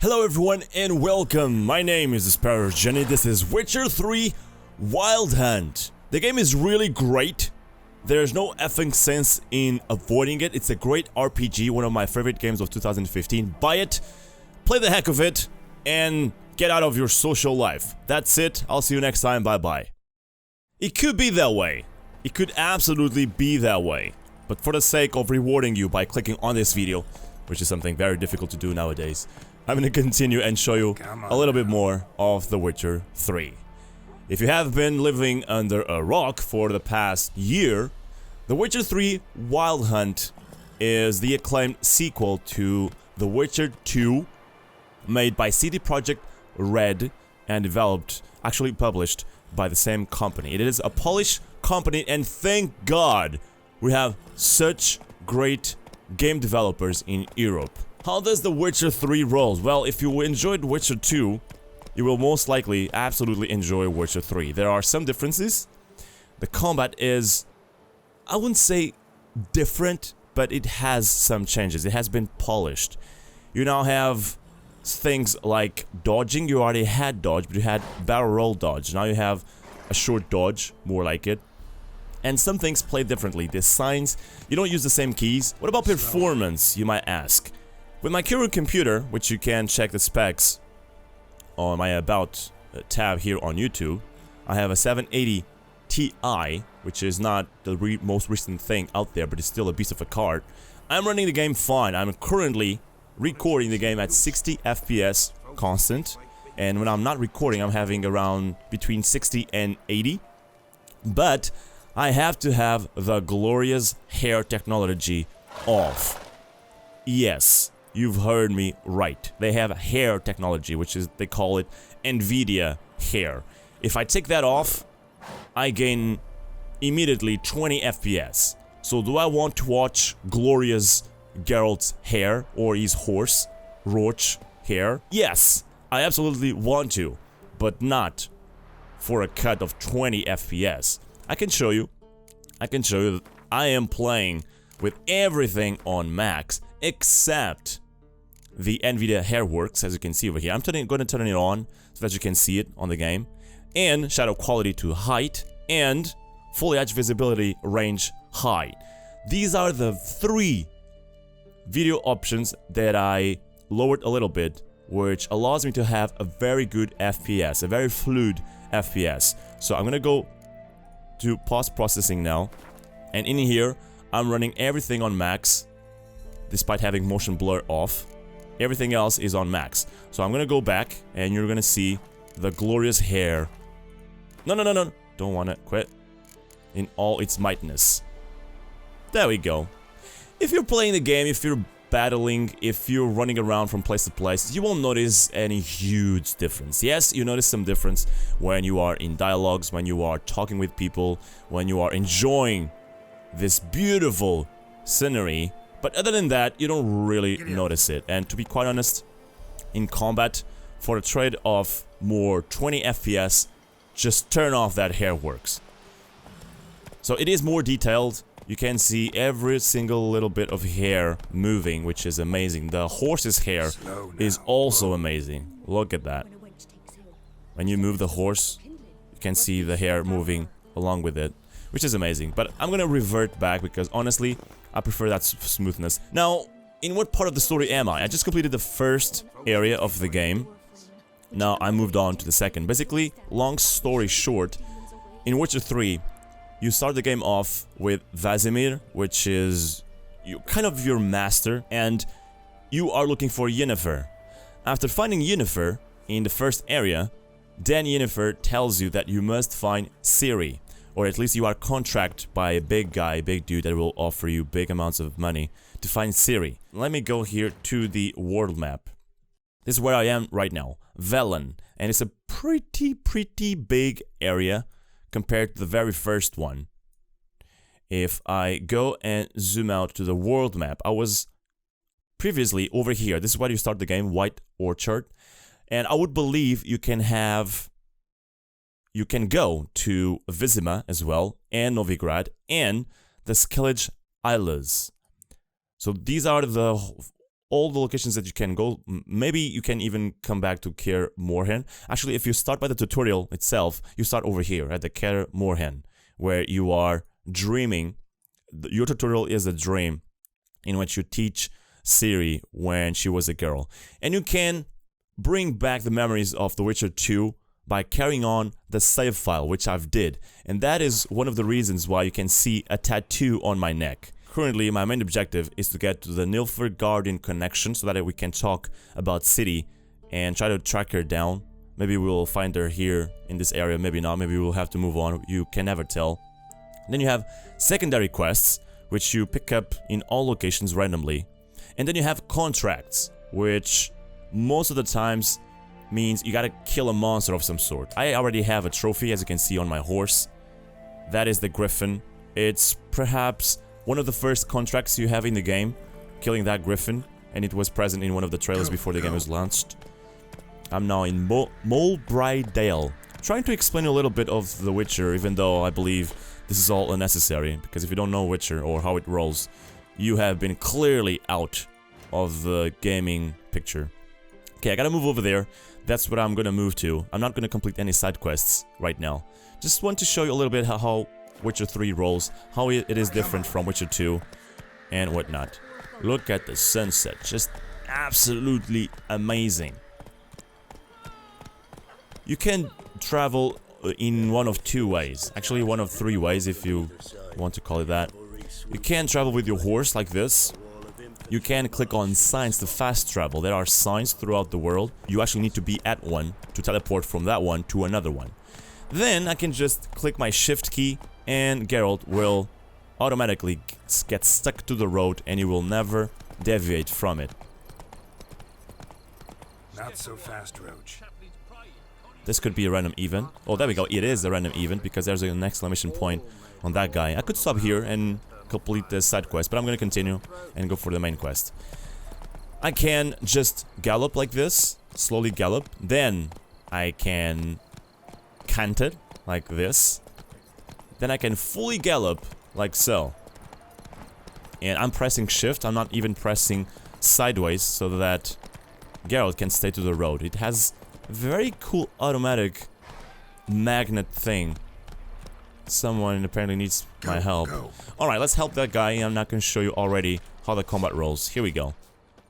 Hello everyone and welcome, my name is TheSparrowsJourney, this is Witcher 3 Wild Hunt. The game is really great, there's no effing sense in avoiding it, it's a great RPG, one of my favorite games of 2015. Buy it, play the heck of it, and get out of your social life. That's it, I'll see you next time, bye bye. It could be that way, it could absolutely be that way, but for the sake of rewarding you by clicking on this video, which is something very difficult to do nowadays, I'm gonna continue and show you a little bit more of The Witcher 3. If you have been living under a rock for the past year, The Witcher 3 Wild Hunt is the acclaimed sequel to The Witcher 2, made by CD Projekt Red and developed, actually published, by the same company. It is a Polish company, and thank God we have such great game developers in Europe. How does The Witcher 3 roll? Well, if you enjoyed Witcher 2, you will most likely absolutely enjoy Witcher 3. There are some differences. The combat is, I wouldn't say different, but it has some changes. It has been polished. You now have things like dodging. You already had dodge, but you had barrel roll dodge. Now you have a short dodge, more like it. And some things play differently. The signs, you don't use the same keys. What about performance, you might ask? With my current computer, which you can check the specs on my About tab here on YouTube, I have a 780 Ti, which is not the most recent thing out there, but it's still a beast of a card. I'm running the game fine. I'm currently recording the game at 60 FPS constant, and when I'm not recording, I'm having around between 60 and 80. But I have to have the glorious hair technology off. Yes. You've heard me right. They have hair technology, which is, they call it NVIDIA hair. If I take that off, I gain immediately 20 FPS. So do I want to watch glorious Geralt's hair or his horse, Roach hair? Yes, I absolutely want to, but not for a cut of 20 FPS. I can show you that I am playing with everything on max, except the NVIDIA hair works, as you can see over here. I'm going to turn it on so that you can see it on the game. And shadow quality to height, and foliage visibility range high. These are the three video options that I lowered a little bit, which allows me to have a very good FPS, a very fluid FPS. So I'm going to go to post-processing now. And in here, I'm running everything on max, despite having motion blur off. Everything else is on max. So I'm gonna go back, and you're gonna see the glorious hair. No. Don't wanna quit. In all its mightiness. There we go. If you're playing the game, if you're battling, if you're running around from place to place, you won't notice any huge difference. Yes, you notice some difference when you are in dialogues, when you are talking with people, when you are enjoying this beautiful scenery. But other than that, you don't really notice it. And to be quite honest, in combat, for a trade of more 20 FPS, just turn off that hair works. So it is more detailed. You can see every single little bit of hair moving, which is amazing. The horse's hair is also amazing. Look at that. When you move the horse, you can see the hair moving along with it, which is amazing. But I'm gonna revert back because honestly, I prefer that smoothness. Now, in what part of the story am I? I just completed the first area of the game. Now I moved on to the second. Basically, long story short, in Witcher 3, you start the game off with Vazimir, which is kind of your master, and you are looking for Yennefer. After finding Yennefer in the first area, then Yennefer tells you that you must find Ciri. Or at least you are contracted by a big guy, big dude that will offer you big amounts of money to find Ciri. Let me go here to the world map. This is where I am right now, Velen. And it's a pretty big area compared to the very first one. If I go and zoom out to the world map, I was previously over here. This is where you start the game, White Orchard. And I would believe you can go to Vizima as well, and Novigrad, and the Skellige Isles. So these are the all the locations that you can go. Maybe you can even come back to Kaer Morhen. Actually, if you start by the tutorial itself, you start over here at the Kaer Morhen, where you are dreaming. Your tutorial is a dream in which you teach Ciri when she was a girl. And you can bring back the memories of The Witcher 2 by carrying on the save file, which I've did. And that is one of the reasons why you can see a tattoo on my neck. Currently, my main objective is to get to the Nilfgaardian connection so that we can talk about Ciri and try to track her down. Maybe we'll find her here in this area, maybe not, maybe we'll have to move on, you can never tell. Then you have secondary quests, which you pick up in all locations randomly. And then you have contracts, which most of the times means you gotta kill a monster of some sort. I already have a trophy, as you can see on my horse. That is the Griffin. It's perhaps one of the first contracts you have in the game, killing that Griffin, and it was present in one of the trailers before the game was launched. I'm now in Mulbrydale, trying to explain a little bit of The Witcher, even though I believe this is all unnecessary, because if you don't know Witcher or how it rolls, you have been clearly out of the gaming picture. Okay, I gotta move over there. That's what I'm gonna move to. I'm not gonna complete any side quests right now. Just want to show you a little bit how Witcher 3 rolls, how it is different from Witcher 2 and whatnot. Look at the sunset, just absolutely amazing. You can travel in one of two ways, actually one of three ways if you want to call it that. You can travel with your horse like this. You can click on signs to fast travel. There are signs throughout the world. You actually need to be at one to teleport from that one to another one. Then I can just click my shift key and Geralt will automatically get stuck to the road and you will never deviate from it. Not so fast, Roach. This could be a random event. Oh, there we go. It is a random event because there's an exclamation point on that guy. I could stop here and complete this side quest, but I'm gonna continue and go for the main quest. I can just gallop like this, slowly gallop. Then I can canter like this. Then I can fully gallop like so. And I'm pressing shift, I'm not even pressing sideways so that Geralt can stay to the road. It has a very cool automatic magnet thing. Someone apparently needs my help. Alright, let's help that guy. I'm not gonna show you already how the combat rolls. Here we go.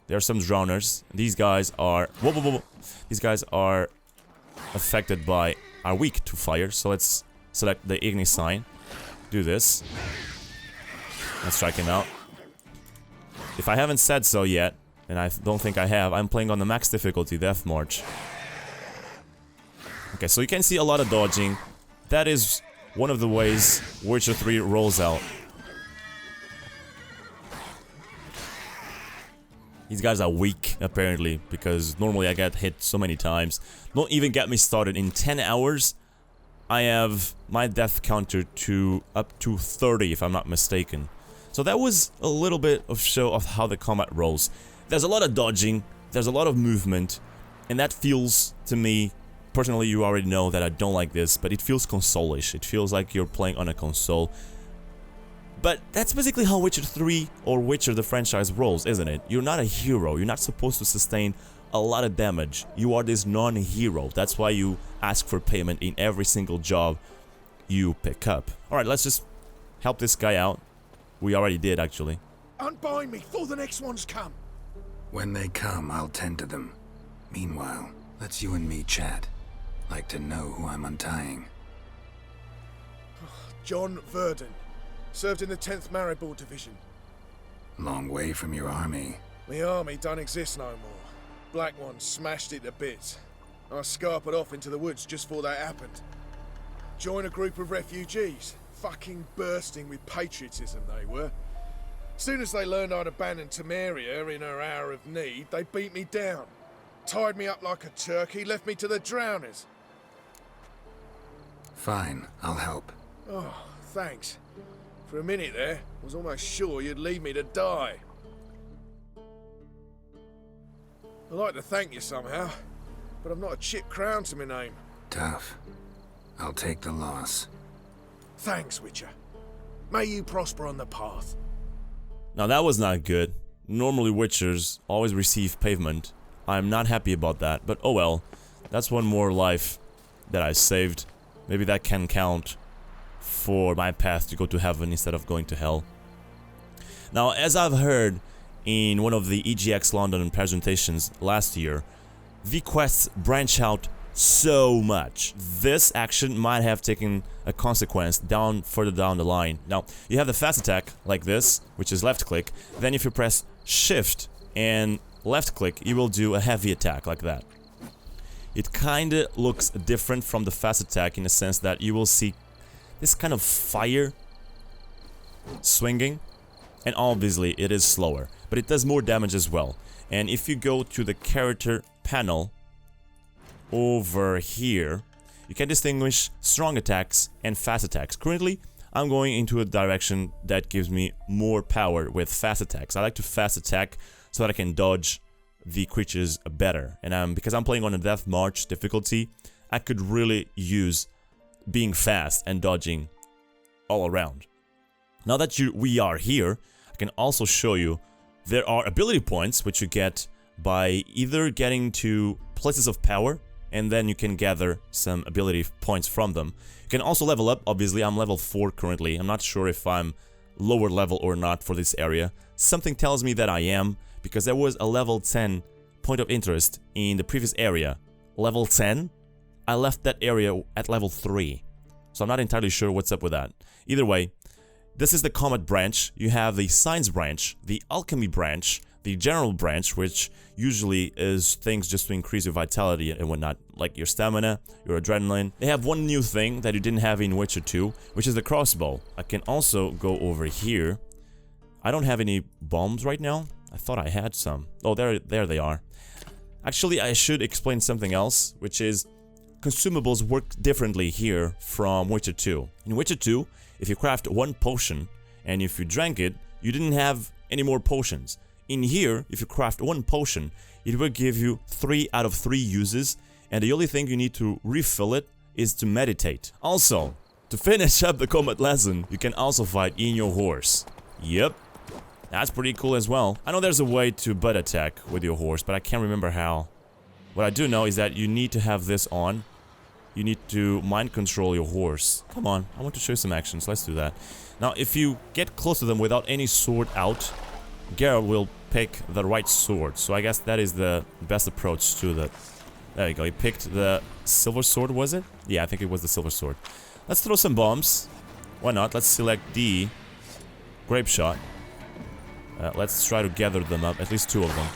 There are some drowners. These guys are... Whoa, whoa, whoa. These guys are affected by... are weak to fire. So let's select the Igni sign. Do this. Let's strike him out. If I haven't said so yet, and I don't think I have, I'm playing on the max difficulty, Death March. Okay, so you can see a lot of dodging. That is one of the ways Witcher 3 rolls out. These guys are weak, apparently, because normally I get hit so many times. Don't even get me started. In 10 hours, I have my death counter to up to 30, if I'm not mistaken. So that was a little bit of show of how the combat rolls. There's a lot of dodging, there's a lot of movement, and that feels, to me, personally, you already know that I don't like this, but it feels console-ish. It feels like you're playing on a console. But that's basically how Witcher 3 or Witcher the franchise rolls, isn't it? You're not a hero. You're not supposed to sustain a lot of damage. You are this non-hero. That's why you ask for payment in every single job you pick up. Alright, let's just help this guy out. We already did, actually. Unbind me before the next ones come. When they come, I'll tend to them. Meanwhile, let's you and me chat. Like to know who I'm untying. John Verdon. Served in the 10th Maribor Division. Long way from your army. The army don't exist no more. Black One smashed it to bits. I scarpered off into the woods just before that happened. Joined a group of refugees. Fucking bursting with patriotism they were. Soon as they learned I'd abandoned Temeria in her hour of need, they beat me down. Tied me up like a turkey, left me to the drowners. Fine, I'll help. Oh, thanks. For a minute there, I was almost sure you'd leave me to die. I'd like to thank you somehow, but I've not a chip crown to my name. Tough. I'll take the loss. Thanks, Witcher. May you prosper on the path. Now that was not good. Normally Witchers always receive pavement. I'm not happy about that, but oh well. That's one more life that I saved. Maybe that can count for my path to go to heaven instead of going to hell. Now, as I've heard in one of the EGX London presentations last year, the quests branch out so much. This action might have taken a consequence further down the line. Now, you have the fast attack like this, which is left click. Then if you press shift and left click, you will do a heavy attack like that. It kinda looks different from the fast attack in the sense that you will see this kind of fire swinging, and obviously it is slower, but it does more damage as well. And if you go to the character panel over here, you can distinguish strong attacks and fast attacks. Currently, I'm going into a direction that gives me more power with fast attacks. I like to fast attack so that I can dodge the creatures better. And because I'm playing on a Death March difficulty, I could really use being fast and dodging all around. Now that we are here, I can also show you there are ability points which you get by either getting to places of power, and then you can gather some ability points from them. You can also level up. Obviously, I'm level 4 currently. I'm not sure if I'm lower level or not for this area. Something tells me that I am, because there was a level 10 point of interest in the previous area. Level 10? I left that area at level 3. So I'm not entirely sure what's up with that. Either way, this is the Combat branch. You have the Science branch, the Alchemy branch, the General branch, which usually is things just to increase your vitality and whatnot, like your stamina, your adrenaline. They have one new thing that you didn't have in Witcher 2, which is the crossbow. I can also go over here. I don't have any bombs right now. I thought I had some. Oh, there they are. Actually, I should explain something else, which is consumables work differently here from Witcher 2. In Witcher 2, if you craft one potion, and if you drank it, you didn't have any more potions. In here, if you craft one potion, it will give you 3 out of 3 uses, and the only thing you need to refill it is to meditate. Also, to finish up the combat lesson, you can also fight in your horse. Yep, that's pretty cool as well. I know there's a way to butt attack with your horse, but I can't remember how. What I do know is that you need to have this on. You need to mind control your horse. Come on, I want to show you some actions. Let's do that. Now, if you get close to them without any sword out, Geralt will pick the right sword. So I guess that is the best approach to that. There you go. He picked the silver sword, was it? Yeah, I think it was the silver sword. Let's throw some bombs. Why not? Let's select the grape shot. Let's try to gather them up, at least 2 of them.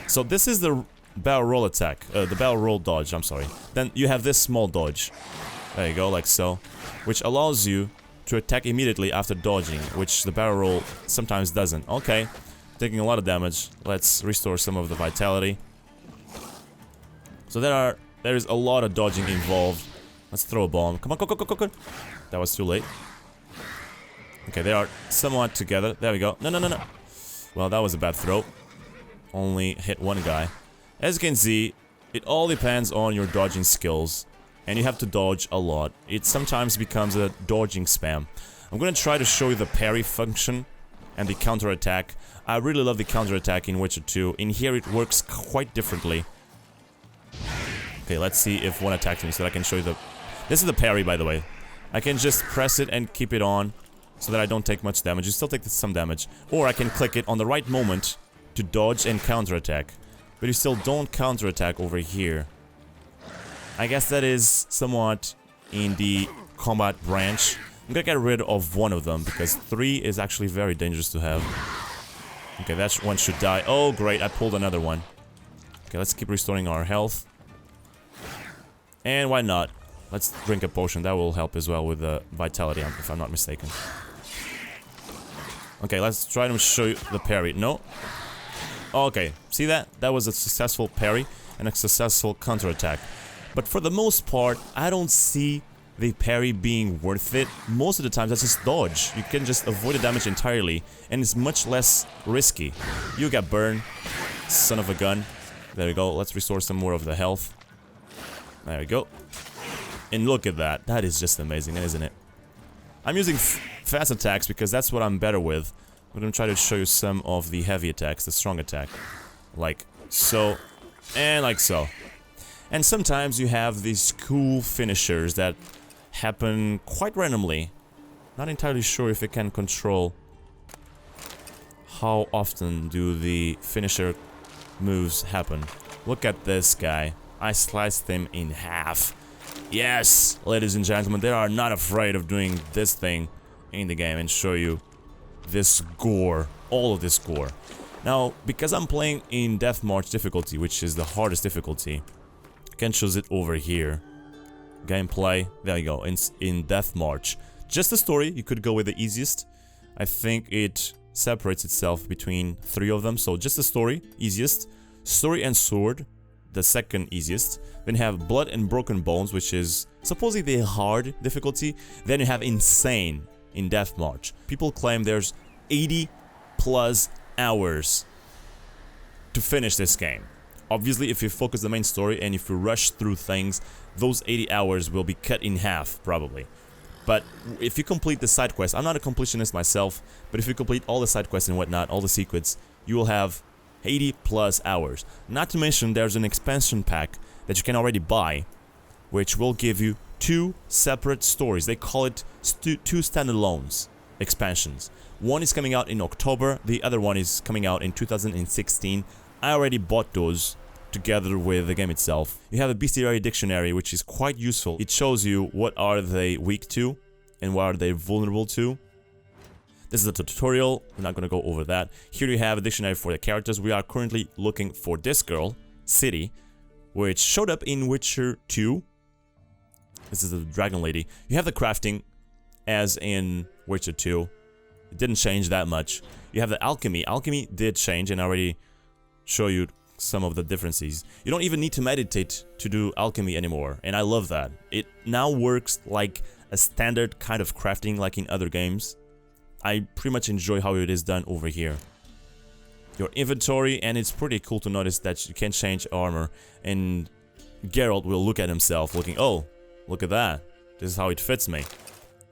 So this is the barrel roll attack, the barrel roll dodge, I'm sorry. Then you have this small dodge. There you go, like so. Which allows you to attack immediately after dodging, which the barrel roll sometimes doesn't. Okay, taking a lot of damage. Let's restore some of the vitality. So there is a lot of dodging involved. Let's throw a bomb. Come on, go. That was too late. Okay, they are somewhat together. There we go. No. Well, that was a bad throw. Only hit one guy. As you can see, it all depends on your dodging skills, and you have to dodge a lot. It sometimes becomes a dodging spam. I'm gonna try to show you the parry function and the counterattack. I really love the counterattack in Witcher 2. In here it works quite differently. Okay, let's see if one attacks me so that I can show you the... This is the parry, by the way. I can just press it and keep it on so that I don't take much damage. You still take some damage. Or I can click it on the right moment to dodge and counterattack. But you still don't counterattack over here. I guess that is somewhat in the combat branch. I'm gonna get rid of one of them because 3 is actually very dangerous to have. Okay, that one should die. Oh, great, I pulled another one. Okay, let's keep restoring our health. And why not? Let's drink a potion. That will help as well with the vitality, if I'm not mistaken. Okay, let's try to show you the parry. No. Okay, see that? That was a successful parry and a successful counterattack. But for the most part, I don't see the parry being worth it. Most of the times, that's just dodge. You can just avoid the damage entirely, and it's much less risky. You got burned, son of a gun. There we go. Let's restore some more of the health. There we go. And look at that. That is just amazing, isn't it? I'm using fast attacks because that's what I'm better with. I'm gonna try to show you some of the heavy attacks, the strong attack. Like so, and like so. And sometimes you have these cool finishers that happen quite randomly. Not entirely sure if it can control how often do the finisher moves happen. Look at this guy. I sliced him in half. Yes, ladies and gentlemen, they are not afraid of doing this thing in the game and show you this gore, all of this gore. Now, because I'm playing in Death March difficulty, which is the hardest difficulty, I can choose it over here. Gameplay, there you go, in Death March. Just the story, you could go with the easiest. I think it separates itself between 3 of them, so just the story, easiest. Story and sword, the second easiest. Then you have Blood and Broken Bones, which is supposedly the hard difficulty. Then you have Insane in Death March. People claim there's 80 plus hours to finish this game. Obviously, if you focus the main story and if you rush through things, those 80 hours will be cut in half, probably. But if you complete the side quests, I'm not a completionist myself, but if you complete all the side quests and whatnot, all the secrets, you will have 80 plus hours. Not to mention, there's an expansion pack that you can already buy, which will give you 2 separate stories. They call it 2 standalones expansions. One is coming out in October, the other one is coming out in 2016. I already bought those together with the game itself. You have a bestiary dictionary, which is quite useful. It shows you what are they weak to and what are they vulnerable to. This is a tutorial, we're not gonna go over that. Here you have a dictionary for the characters. We are currently looking for this girl, City, which showed up in Witcher 2. This is the dragon lady. You have the crafting as in Witcher 2. It didn't change that much. You have the alchemy. Alchemy did change and I already show you some of the differences. You don't even need to meditate to do alchemy anymore, and I love that. It now works like a standard kind of crafting like in other games. I pretty much enjoy how it is done over here. Your inventory, and it's pretty cool to notice that you can change armor, and Geralt will look at himself looking, oh, look at that. This is how it fits me.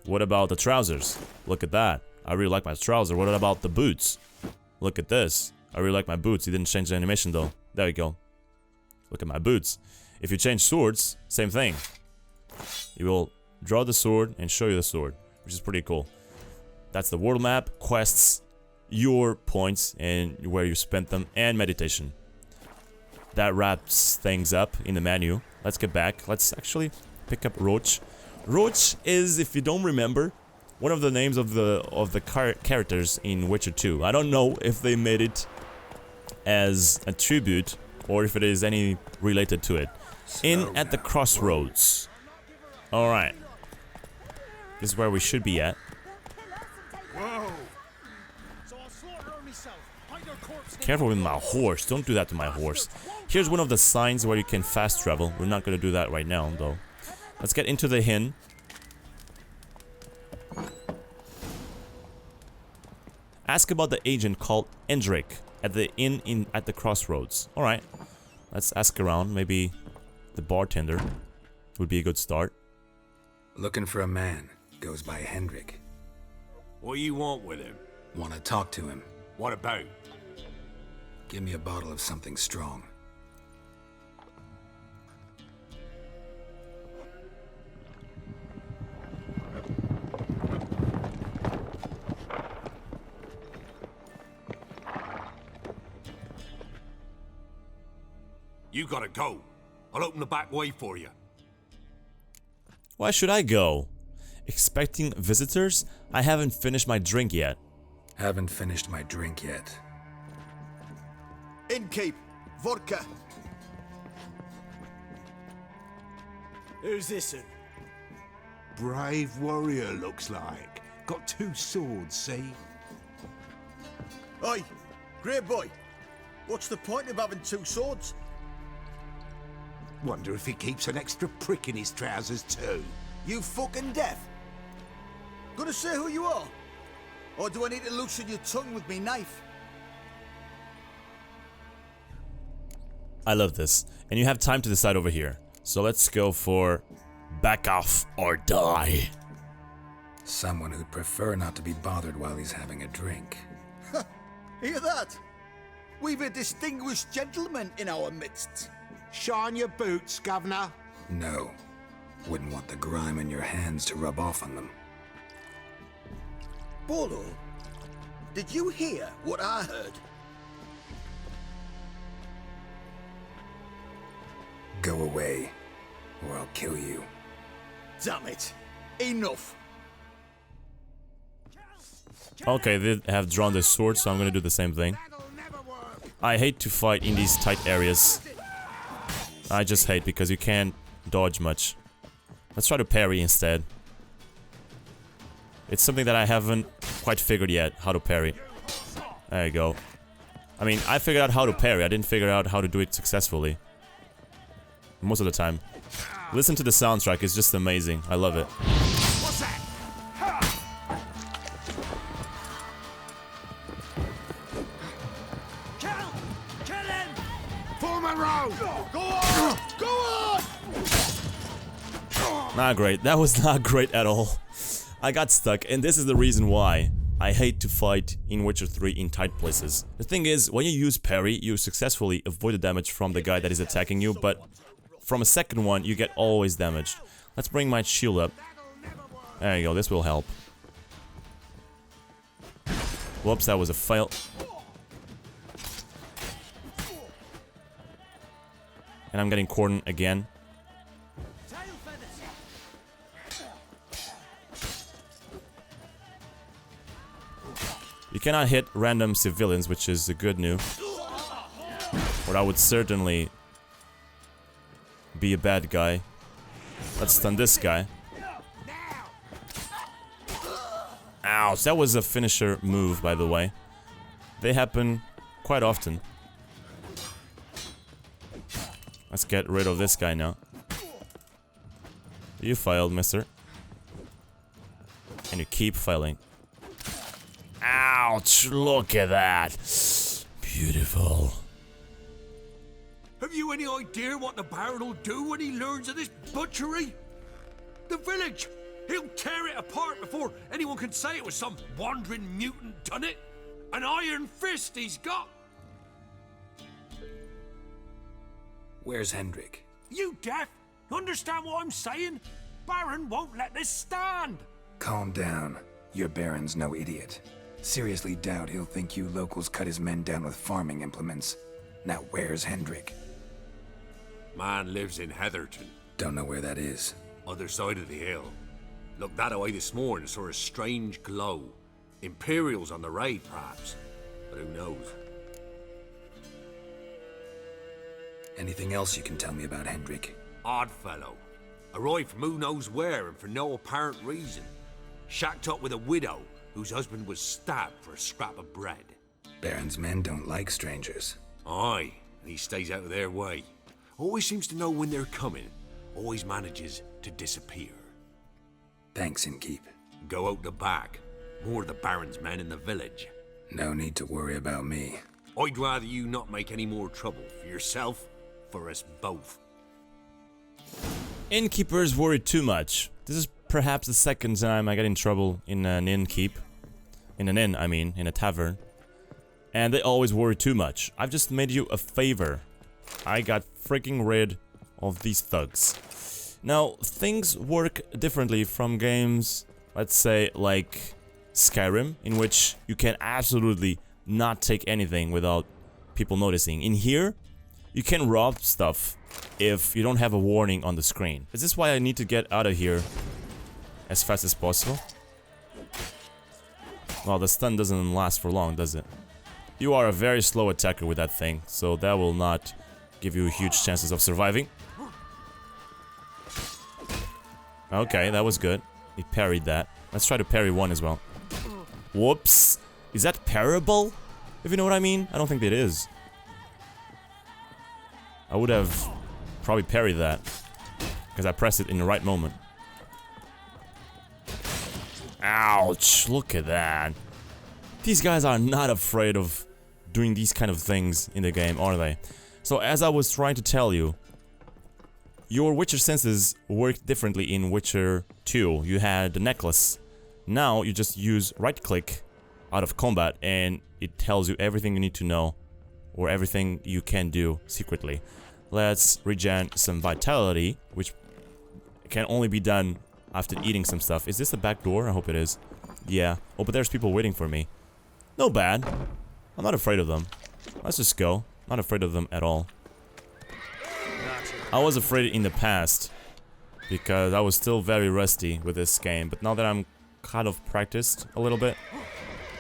What about the trousers? Look at that. I really like my trousers. What about the boots? Look at this. I really like my boots. He didn't change the animation though. There you go. Look at my boots. If you change swords, same thing. You will draw the sword and show you the sword, which is pretty cool. That's the world map, quests, your points and where you spent them, and meditation. That wraps things up in the menu. Let's get back. Let's actually pick up Roach. Roach is, if you don't remember, one of the names of the characters in Witcher 2. I don't know if they made it as a tribute or if it is any related to it. In at the crossroads. Alright. This is where we should be at. Careful with my horse. Don't do that to my horse. Here's one of the signs where you can fast travel. We're not going to do that right now, though. Let's get into the inn. Ask about the agent called Endrick at the inn at the crossroads. Alright. Let's ask around. Maybe the bartender would be a good start. Looking for a man. Goes by Hendrik. What do you want with him? Want to talk to him. What about? Give me a bottle of something strong. You gotta go. I'll open the back way for you. Why should I go? Expecting visitors? I haven't finished my drink yet. Haven't finished my drink yet. Innkeep, vodka. Who's this? Brave warrior, looks like. Got 2 swords, see? Oi, great boy. What's the point of having 2 swords? Wonder if he keeps an extra prick in his trousers too. You fucking deaf? Gonna say who you are? Or do I need to loosen your tongue with me knife? I love this. And you have time to decide over here. So let's go for back off or die. Someone who'd prefer not to be bothered while he's having a drink. Hear that? We've a distinguished gentleman in our midst. Shine your boots, Governor. No. Wouldn't want the grime in your hands to rub off on them. Bolo, did you hear what I heard? Go away, or I'll kill you. Damn it. Enough. Okay, they have drawn their swords, so I'm gonna do the same thing. I hate to fight in these tight areas. I just hate because you can't dodge much. Let's try to parry instead. It's something that I haven't quite figured yet, how to parry. There you go. I mean, I figured out how to parry, I didn't figure out how to do it successfully. Most of the time. Listen to the soundtrack, it's just amazing. I love it. What's that? Kill him! Form a row! Go on! Go on! Not great. That was not great at all. I got stuck, and this is the reason why I hate to fight in Witcher 3 in tight places. The thing is, when you use parry, you successfully avoid the damage from the guy that is attacking you, but from a second one, you get always damaged. Let's bring my shield up. There you go, this will help. Whoops, that was a fail. And I'm getting cordoned again. You cannot hit random civilians, which is a good news. Or I would certainly be a bad guy. Let's stun this guy. Ouch, that was a finisher move, by the way. They happen quite often. Let's get rid of this guy now. You failed, mister. And you keep failing. Ouch, look at that. Beautiful. Have you any idea what the Baron will do when he learns of this butchery? The village! He'll tear it apart before anyone can say it was some wandering mutant done it. An iron fist he's got. Where's Hendrik? You deaf? Understand what I'm saying? Baron won't let this stand. Calm down. Your Baron's no idiot. Seriously doubt he'll think you locals cut his men down with farming implements. Now where's Hendrik? Man lives in Heatherton. Don't know where that is. Other side of the hill. Looked that away this morning, saw a strange glow. Imperials on the raid, perhaps. But who knows? Anything else you can tell me about Hendrik? Odd fellow. Arrived from who knows where and for no apparent reason. Shacked up with a widow whose husband was stabbed for a scrap of bread. Baron's men don't like strangers. Aye, and he stays out of their way. Always seems to know when they're coming. Always manages to disappear. Thanks, Innkeep. Go out the back. More of the Baron's men in the village. No need to worry about me. I'd rather you not make any more trouble for yourself, for us both. Innkeepers worry too much. This is perhaps the second time I get in trouble in an innkeep. In an inn, I mean, in a tavern. And they always worry too much. I've just made you a favor. I got freaking rid of these thugs. Now, things work differently from games, let's say, like Skyrim, in which you can absolutely not take anything without people noticing. In here, you can rob stuff if you don't have a warning on the screen. Is this why I need to get out of here as fast as possible? Well, the stun doesn't last for long, does it? You are a very slow attacker with that thing, so that will not give you huge chances of surviving. Okay, that was good. He parried that. Let's try to parry one as well. Whoops. Is that parable? If you know what I mean? I don't think it is. I would have probably parried that, because I pressed it in the right moment. Ouch, look at that. These guys are not afraid of doing these kind of things in the game, are they? So as I was trying to tell you, your Witcher senses work differently in Witcher 2. You had the necklace. Now you just use right click, out of combat, and it tells you everything you need to know, or everything you can do secretly. Let's regen some vitality, which can only be done after eating some stuff. Is this the back door? I hope it is. Yeah. Oh, but there's people waiting for me. No bad. I'm not afraid of them. Let's just go. Not afraid of them at all. I was afraid in the past, because I was still very rusty with this game, but now that I'm kind of practiced a little bit,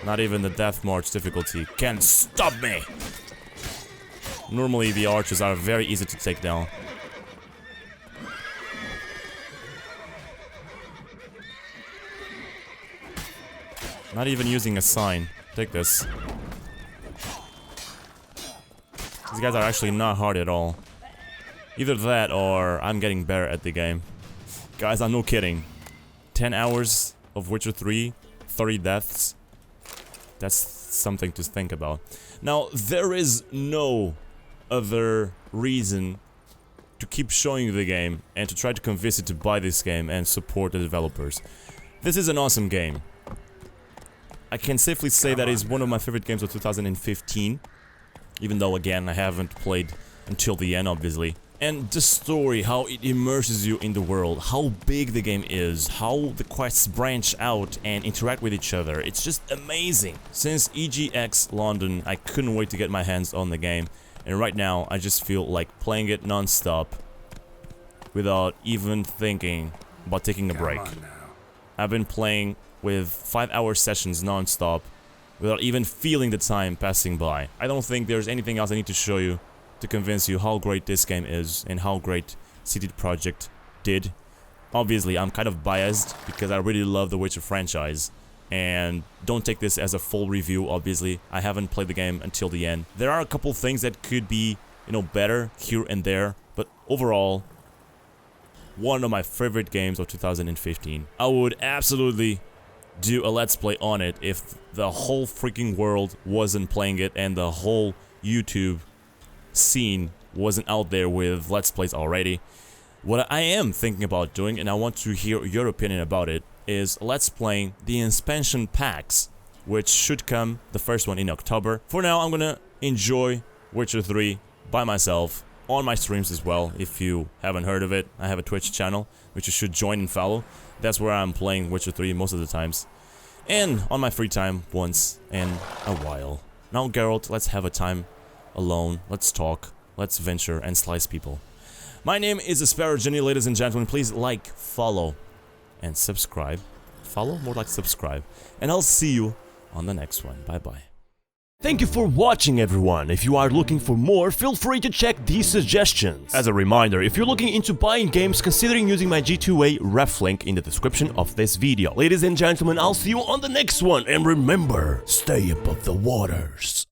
not even the Death March difficulty can stop me! Normally the archers are very easy to take down. Not even using a sign. Take this. These guys are actually not hard at all. Either that or I'm getting better at the game. Guys, I'm no kidding. 10 hours of Witcher 3, 30 deaths. That's something to think about. Now, there is no other reason to keep showing you the game and to try to convince you to buy this game and support the developers. This is an awesome game. I can safely say that it's one of my favorite games of 2015. Even though, again, I haven't played until the end, obviously. And the story, how it immerses you in the world, how big the game is, how the quests branch out and interact with each other. It's just amazing. Since EGX London, I couldn't wait to get my hands on the game. And right now, I just feel like playing it non-stop without even thinking about taking a break. I've been playing with 5-hour sessions non-stop without even feeling the time passing by. I don't think there's anything else I need to show you to convince you how great this game is and how great CD Projekt did. Obviously, I'm kind of biased because I really love the Witcher franchise. And don't take this as a full review, obviously. I haven't played the game until the end. There are a couple things that could be, you know, better here and there. But overall, one of my favorite games of 2015. I would absolutely do a Let's Play on it if the whole freaking world wasn't playing it and the whole YouTube scene wasn't out there with Let's Plays already. What I am thinking about doing, and I want to hear your opinion about it, is Let's Playing the expansion packs, which should come, the first one in October. For now, I'm gonna enjoy Witcher 3 by myself, on my streams as well. If you haven't heard of it, I have a Twitch channel, which you should join and follow. That's where I'm playing Witcher 3 most of the times. And on my free time, once in a while. Now, Geralt, let's have a time alone. Let's talk, let's venture and slice people. My name is TheSparrowsJourney, ladies and gentlemen. Please like, follow, and subscribe. Follow? More like subscribe. And I'll see you on the next one. Bye-bye. Thank you for watching, everyone. If you are looking for more, feel free to check these suggestions. As a reminder, if you're looking into buying games, considering using my G2A ref link in the description of this video. Ladies and gentlemen, I'll see you on the next one, and remember, stay above the waters.